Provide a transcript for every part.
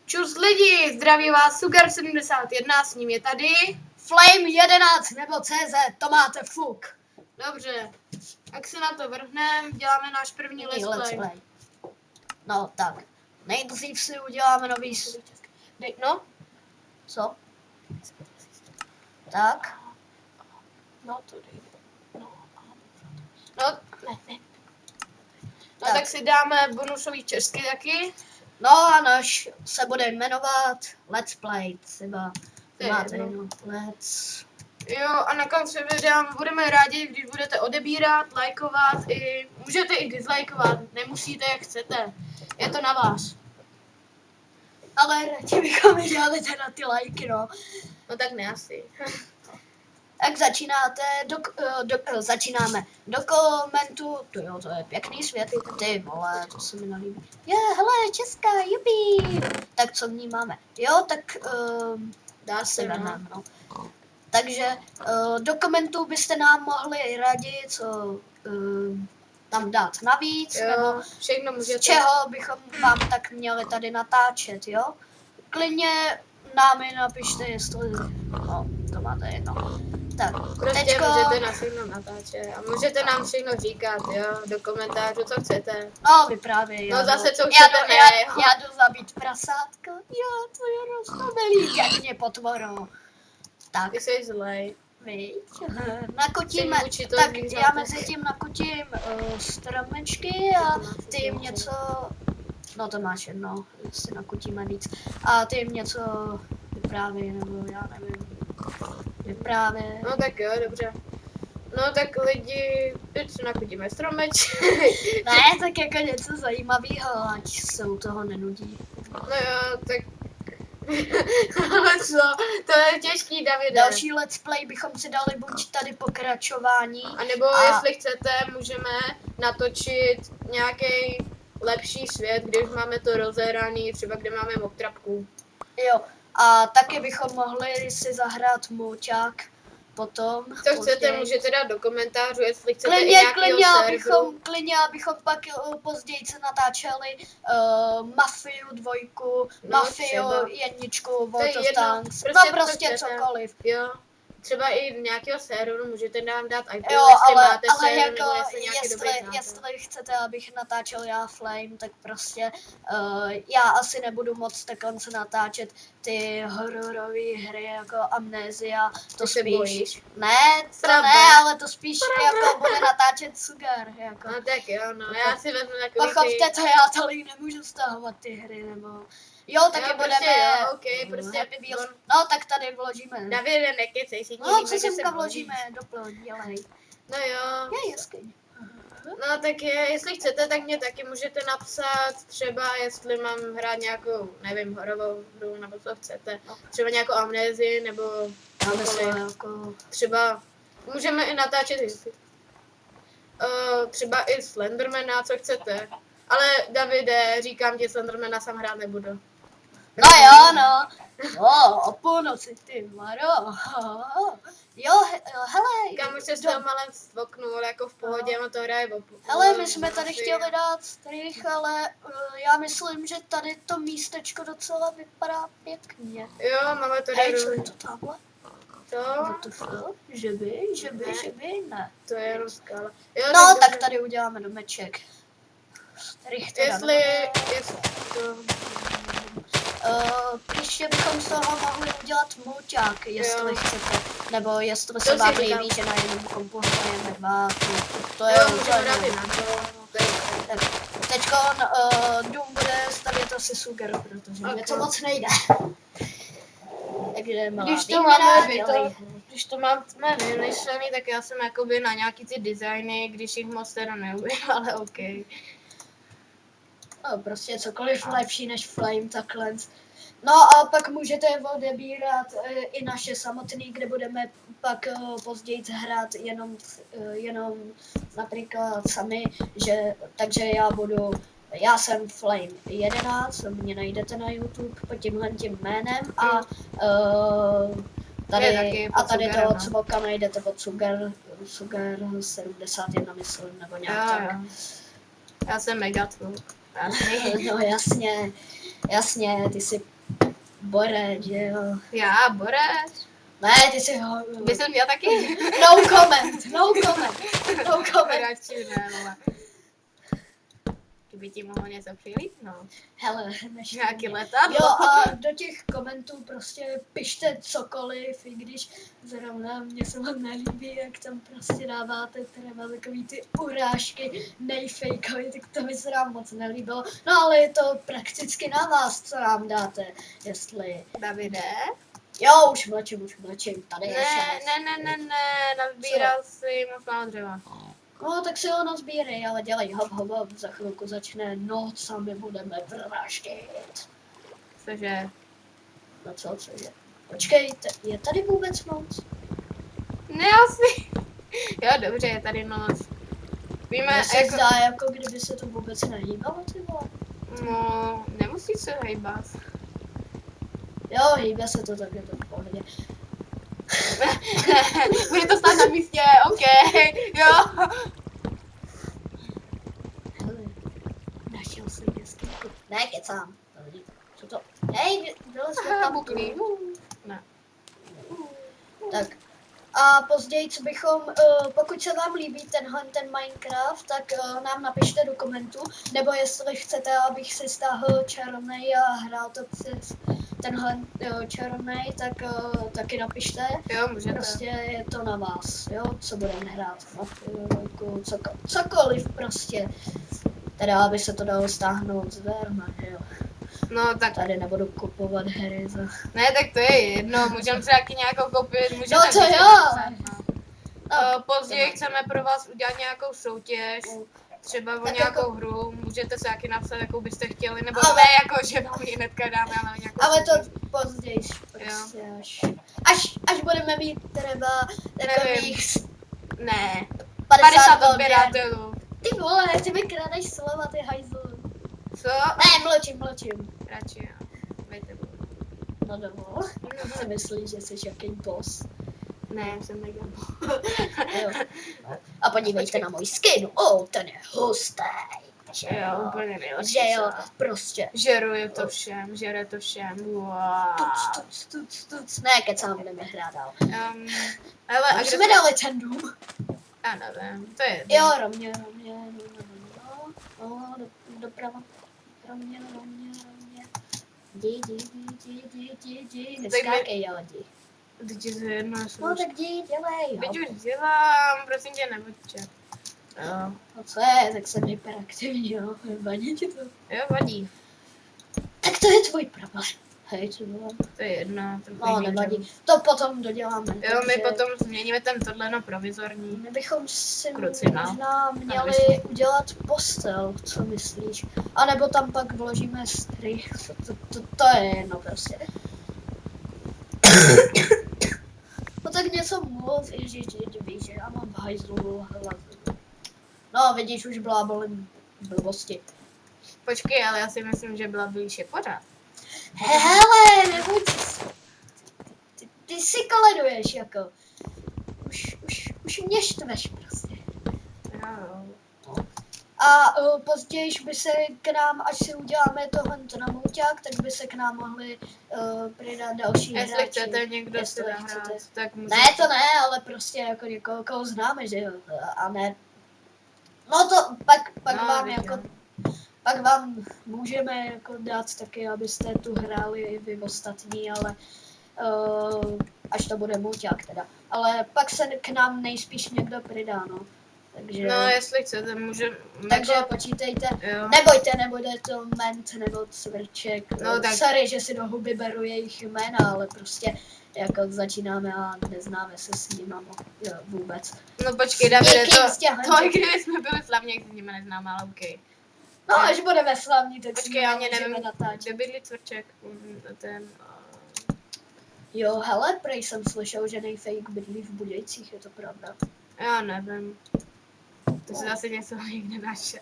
Čus lidi, zdraví vás Sugar71, s ním je tady Flame 11 nebo CZ, to máte fuk. Dobře, jak se na to vrhneme, děláme náš první let's play. No tak, nejdřív si uděláme nový No? Co? Tak. No to jde. No, ne. No tak si dáme bonusový česky taky. No a náš se bude jmenovat Let's Play, třeba. Máte Let's. Jo, a na konci videa budeme rádi, když budete odebírat, lajkovat i, můžete i dislajkovat, nemusíte jak chcete, je to na vás. Ale radši bychom dělali teda ty lajky, no. No tak ne asi. Jak začínáte, začínáme do komentu, to je pěkný svět, ty vole, to se mi nelíbí. Hele, Česká, jupí. Tak co vnímáme? Jo, tak dá se, no. Takže do komentů byste nám mohli radit, co tam dát navíc, jo, nebo všechno můžete. Z čeho bychom vám tak měli tady natáčet, jo? Klidně nám je napište, jestli, no, to máte jedno. Tak, prostě teďko... můžete na všechno natáčet a můžete nám všechno říkat, jo, do komentářů, co chcete. No, vyprávěj. No zase, co chcete, já jdu zabít prasátko, jo, to je roztomilý, jak mě potvoro. Tak. Ty jsi zlej. Nakotíme, tak já mezi tím nakotím stromečky a ty jim něco, no to máš jedno, si nakotíme víc, a ty jim něco vyprávěj, nebo já nevím, vyprávěj. No tak jo, dobře. No tak lidi, teď si nakotíme stromečky. Ne, tak jako něco zajímavého, ať se u toho nenudí. No jo, tak... Ale co? To je těžký, Davide. Další let's play bychom si dali buď tady pokračování. A nebo jestli chcete, můžeme natočit nějaký lepší svět, kde už máme to rozehraný, třeba kde máme moktrapku. Jo, a taky bychom mohli si zahrát mulťák potom. Co chcete, můžete dát do komentářů, jestli chcete i nějakýho klidně, abychom pak později se natáčeli Mafiu 2, Mafiu 1, World of Tanks, no prostě cokoliv. Jo. Třeba i nějakého serveru můžete nám dát IP, jo, jestli máte ale server, jako, nebo jestli chcete, abych natáčel já Flame, tak prostě já asi nebudu moc takhle natáčet ty hororové hry jako Amnesia, to ty spíš. Bojíš? Ne, to ne, ale to spíš jako bude natáčet Sugar, jako. No tak jo, no, já si vezmu takový pochopte to, já tolik nemůžu stahovat ty hry, nebo... Jo, taky budeme... Jo, okay, prostě no, tak tady vložíme. Davide, nekecej si no, co semka vložíme do dělej. No jo. Je jasný. No tak jestli chcete, tak mě taky můžete napsat třeba, jestli mám hrát nějakou, nevím, horovou hru, nebo co chcete. Třeba nějakou amnézii, nebo jako... třeba můžeme i natáčet třeba i Slendermana, co chcete. Ale Davide, říkám ti, Slendermana sám hrát nebudu. No jo, no. O půlnoci, ty Maro. Jo, hele. Kam už se s toho malem stvoknul, jako v pohodě, on to hraje o hele, my jsme tady chtěli dát strych, ale já myslím, že tady to místečko docela vypadá pěkně. Jo, máme tady... Hej, co je to tamhle? To? Že by, ne. To je jenom skála. No, tak tady uděláme domeček. Jestli to... Příště bychom z toho mohli udělat mulťák, jestli chcete. Nebo jestli se vám líbí, že na jednom kompu hrajeme dva. To je úplně. Teďko dům bude stavět asi Sugar, protože mě to moc nejde. Takže když to máme vymyšlený, tak já jsem jakoby na nějaký ty designy, když jich moc teda neumím, ale OK. No, prostě cokoliv lepší než Flame, takhle. No a pak můžete odebírat i naše samotný, kde budeme pak později hrát jenom například sami, takže já jsem Flame 11, mě najdete na YouTube pod tím jménem a tady toho cvoka najdete pod Sugar 71, myslím, nebo nějak tak. Já jsem Megatron. No jasně, ty jsi Borec, že jo. Já, Borec. Ne, ty si ho... By jsem měl taky. No comment, no comment, no comment. Radši ne, vole. Kdyby ti mohlo něco přilítnout. Hele, než Nějaký letadlo. Jo, a do těch komentů prostě pište cokoliv, i když zrovna mě se vám nelíbí, jak tam prostě dáváte třeba takový ty urážky nejfejkovi, tak to by se nám moc nelíbilo. No ale je to prakticky na vás, co nám dáte, jestli... Davide? Jo, už mlčím, tady je Ne, šéf. ne, nazbíral si moc málo dřeva. No, tak si ho nazbírej, ale dělej hop, za chvilku začne noc a my budeme vraždit. Cože? No cože? Počkej, je tady vůbec noc? Ne, asi. Jo, dobře, je tady noc. Víme, Mně se jako... zdá, jako kdyby se to vůbec nehýbalo, ty vole. No, nemusí se hejbat. Jo, hýbe se to, tak je to v pohodě. Bude to stát na místě, OK, jo. Hele, našel jsem jeskyňku. Ne, kecám. Co to? Hej, byli jsme tam Buklí. Ne. Tak. A později, co bychom, pokud se vám líbí ten Minecraft, tak nám napište do komentu, nebo jestli chcete, abych si stáhl černý a hrál to přes tenhle černý, tak taky napište. Jo, můžete. Prostě je to na vás, jo, co budeme hrát. Jako cokoliv prostě. Teda, aby se to dalo stáhnout zdarma, že jo. No, tak Tady nebudu kupovat hry za... ne, tak to je jedno, můžeme si taky nějakou koupit, můžeme... No to vždycky jo. napsat, no. No, Později chceme pro vás udělat nějakou soutěž, třeba o Tak nějakou jako- hru, můžete si taky napsat, jakou byste chtěli, nebo Ale- ne jako, že vám ji hnedka dáme, ale nějakou ale soutěž. to později, prostě až budeme mít třeba takových Ne, 50 50 odběr. odběratelů. Ty vole, ty mi kradeš slova, ty hajzlu. Co? Ne, mlčím. Radši jo. Vejte budu. No domů. Si myslíš, že jsi jaký boss. Ne, jsem mega. Jo. A podívejte na můj skin. Ten je hustý. Že Jo, jo, úplně nejlepší. že jo, prostě. Žeruje to všem, žere to všem. Wow. Tuc. Ne, kecám, budeme hrát dál. Ale A už jsme dali ten dům. Já nevím, to je Jo, rovně. No, doprava. Rovně. Jdi. Neskákej, jo, jdi. Teď je to jedno, No tak jdi, dělej. Teď už dělám, prosím tě, nebuďte. Jo. No co je, tak jsem hyperaktivní, jo. Vadí ti to? Jo, vadí. Tak to je tvůj problém. Hej, co bylo? To je jedno. No, nevadí. To potom doděláme. Jo, my takže potom změníme ten tohle na provizorní. My bychom si Krucina. možná měli udělat postel, co myslíš? A nebo tam pak vložíme strych, to je jedno prostě. No tak něco moc, ježiš, víš, že já mám v hajzlu hlavu. No, vidíš, už blábolím blbosti. Počkej, ale já si myslím, že byla blíž je pořád. Hele, nebuď, ty si koleduješ, jako. Už mě štveš prostě. Jo. A později by se k nám, až si uděláme tohle na mouťák, tak by se k nám mohli přidat další Jestli hráči. chcete někdo Jestli si zahrát, chcete. tak můžete. Ne, to ne, ale prostě jako někoho, koho známe, že jo, a ne. No to pak No, vám vidím. jako, pak vám můžeme jako dát taky, abyste tu hráli i vy ostatní, ale až to bude mouťák teda. Ale pak se k nám nejspíš někdo přidá, no. Takže, No, jestli chcete, můžeme. takže počítejte. Jo. Nebojte, nebude to ment nebo cvrček. No, tak- Sorry, že si do huby beru jejich jména, ale prostě jako začínáme a neznáme se s nimi vůbec. No počkej, Davide, Nikým z těchhle to těch- kdyby jsme byli slavní, jak se s nimi neznáme, ale OK. No, až budeme slavní, tak Počkej, já ani nevím, natáčet. kde bydlí Cvrček, ten... Jo, hele, prej jsem slyšel, že nejfake bydlí v Budějcích, je to pravda. Já nevím. To se zase něco někde našel.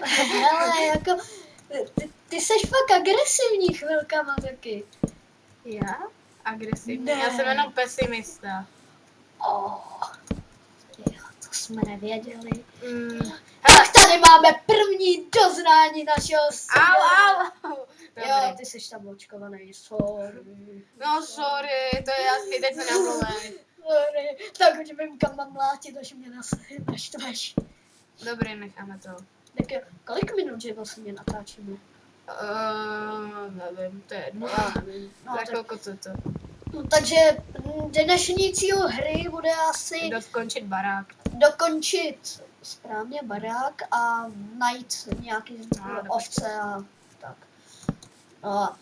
Hele, jako, ty seš fakt agresivní chvilkama taky. Já? Agresivní? Ne. Já jsem jenom pesimista. Oh, jo, to jsme nevěděli. Mm. Tak tady máme první doznání našeho Au. Jo, Dobrý. ty jsi tam očkovaný, sorry. No sorry, to je jasný, teď se namluvej. Sorry, tak už vím, kam mám mlátit, až mě naštveš. Dobrý, necháme to. Tak jo, kolik minut, že vlastně natáčíme? Nevím, to je jedno. Já nevím. No, Za tak, chvilku to. no, takže dnešní cíl hry bude asi Dokončit barák. dokončit správně barák a najít nějaký No, ovce a tak. No,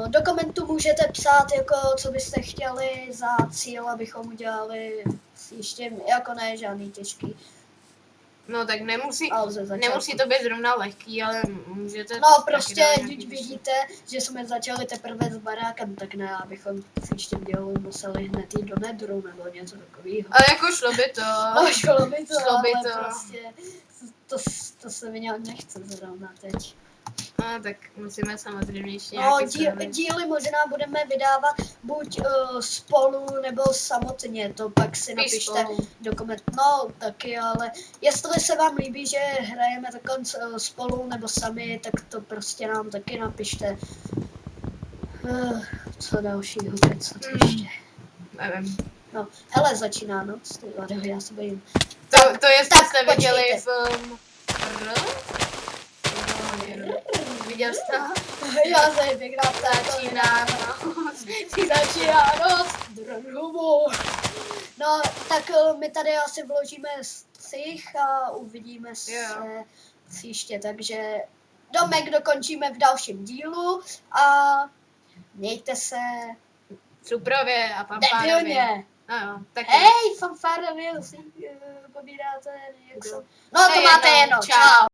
do komentu můžete psát, jako, co byste chtěli za cíl, abychom udělali ještě, jako ne žádný těžký. No tak nemusí, Ale ze začátku. nemusí to být zrovna lehký, ale můžete... No taky prostě, dát když nějaký vidíte, že jsme začali teprve s barákem, tak ne, abychom v příštím dílu museli hned jít do nedru nebo něco takového. Ale jako šlo by to. No, šlo by to, Šlo by ale to. prostě to se mi nějak nechce zrovna teď. No tak musíme samozřejmě ještě No, nějaký server. díly možná budeme vydávat buď spolu nebo samotně, to pak si Spíš napište spolu. do komentářů. No, taky, ale jestli se vám líbí, že hrajeme dokonce spolu nebo sami, tak to prostě nám taky napište. Co dalšího kecat ještě? Nevím. No, hele, začíná noc, ty vado, já se bojím. To jestli tak jste viděli počkejte. film Viděl jsi to? Já se pěkná Začíná. Začíná noc, druhu. No, tak my tady asi vložíme střih a uvidíme se Jo. příště, takže domek dokončíme v dalším dílu a mějte se Suprově a fanfárově. debilně. No jo, tak Hej, fanfárově, pobíráte, jak Kdo? jsem... No to To je máte jedno, jedno, čau. čau.